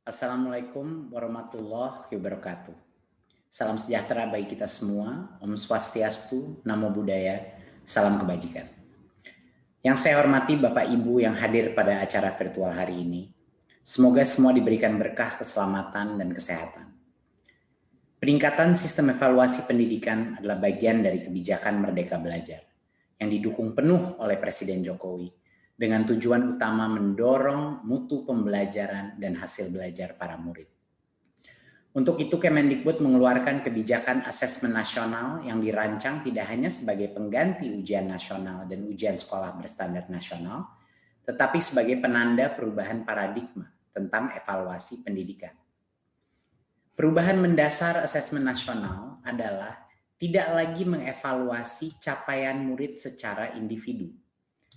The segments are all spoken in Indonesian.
Assalamualaikum warahmatullahi wabarakatuh. Salam sejahtera bagi kita semua. Om Swastiastu, Namo Buddhaya, salam kebajikan. Yang saya hormati Bapak Ibu yang hadir pada acara virtual hari ini. Semoga semua diberikan berkah keselamatan dan kesehatan. Peningkatan sistem evaluasi pendidikan adalah bagian dari kebijakan Merdeka Belajar yang didukung penuh oleh Presiden Jokowi dengan tujuan utama mendorong mutu pembelajaran dan hasil belajar para murid. Untuk itu Kemendikbud mengeluarkan kebijakan asesmen nasional yang dirancang tidak hanya sebagai pengganti ujian nasional dan ujian sekolah berstandar nasional, tetapi sebagai penanda perubahan paradigma tentang evaluasi pendidikan. Perubahan mendasar asesmen nasional adalah tidak lagi mengevaluasi capaian murid secara individu,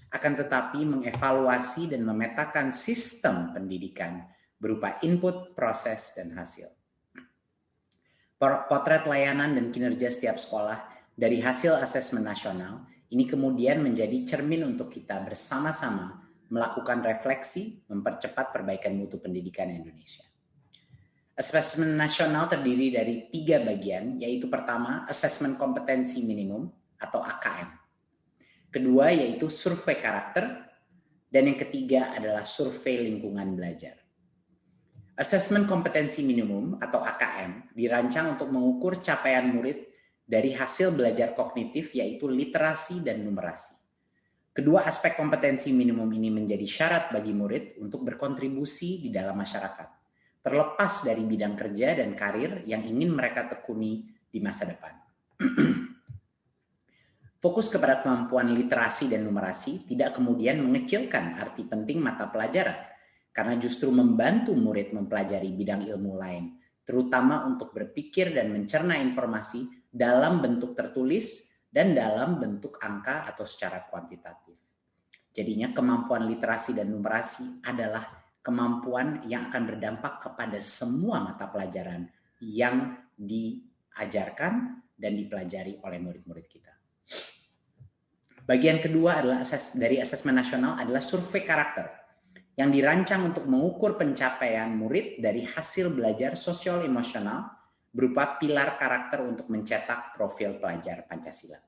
akan tetapi mengevaluasi dan memetakan sistem pendidikan berupa input, proses, dan hasil. Potret layanan dan kinerja setiap sekolah dari hasil asesmen nasional ini kemudian menjadi cermin untuk kita bersama-sama melakukan refleksi, mempercepat perbaikan mutu pendidikan Indonesia. Asesmen nasional terdiri dari 3 bagian, yaitu pertama, asesmen kompetensi minimum atau AKM. Kedua yaitu survei karakter, dan yang ketiga adalah survei lingkungan belajar. Asesmen kompetensi minimum atau AKM dirancang untuk mengukur capaian murid dari hasil belajar kognitif yaitu literasi dan numerasi. Kedua aspek kompetensi minimum ini menjadi syarat bagi murid untuk berkontribusi di dalam masyarakat, terlepas dari bidang kerja dan karir yang ingin mereka tekuni di masa depan. Fokus kepada kemampuan literasi dan numerasi tidak kemudian mengecilkan arti penting mata pelajaran, karena justru membantu murid mempelajari bidang ilmu lain, terutama untuk berpikir dan mencerna informasi dalam bentuk tertulis dan dalam bentuk angka atau secara kuantitatif. Jadinya kemampuan literasi dan numerasi adalah kemampuan yang akan berdampak kepada semua mata pelajaran yang diajarkan dan dipelajari oleh murid-murid kita. Bagian kedua adalah dari asesmen nasional adalah survei karakter yang dirancang untuk mengukur pencapaian murid dari hasil belajar sosial emosional berupa pilar karakter untuk mencetak profil pelajar Pancasila.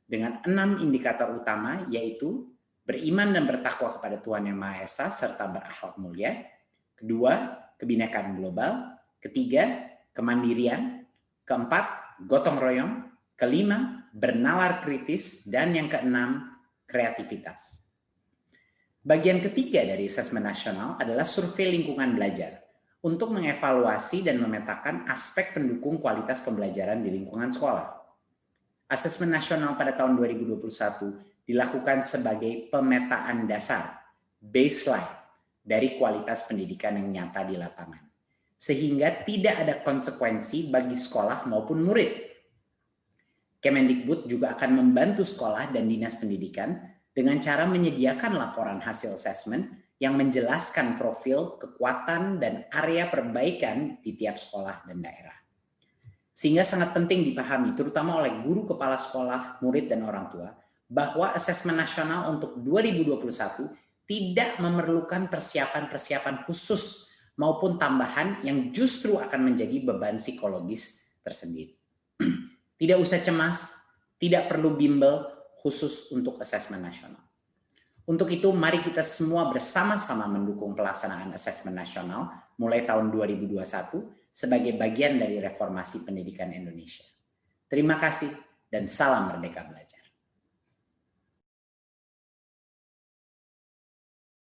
Dengan 6 indikator utama yaitu beriman dan bertakwa kepada Tuhan Yang Maha Esa serta berakhlak mulia. Kedua, kebinekaan global. Ketiga, kemandirian. Keempat, gotong royong. Kelima, bernalar kritis. Dan yang keenam, kreativitas. Bagian ketiga dari asesmen nasional adalah survei lingkungan belajar untuk mengevaluasi dan memetakan aspek pendukung kualitas pembelajaran di lingkungan sekolah. Asesmen nasional pada tahun 2021 dilakukan sebagai pemetaan dasar, baseline dari kualitas pendidikan yang nyata di lapangan. Sehingga tidak ada konsekuensi bagi sekolah maupun murid. Kemendikbud juga akan membantu sekolah dan dinas pendidikan dengan cara menyediakan laporan hasil asesmen yang menjelaskan profil, kekuatan, dan area perbaikan di tiap sekolah dan daerah. Sehingga sangat penting dipahami, terutama oleh guru, kepala sekolah, murid, dan orang tua, bahwa asesmen nasional untuk 2021 tidak memerlukan persiapan-persiapan khusus maupun tambahan yang justru akan menjadi beban psikologis tersendiri. Tidak usah cemas, tidak perlu bimbel khusus untuk asesmen nasional. Untuk itu, mari kita semua bersama-sama mendukung pelaksanaan asesmen nasional mulai tahun 2021 sebagai bagian dari reformasi pendidikan Indonesia. Terima kasih dan salam Merdeka Belajar.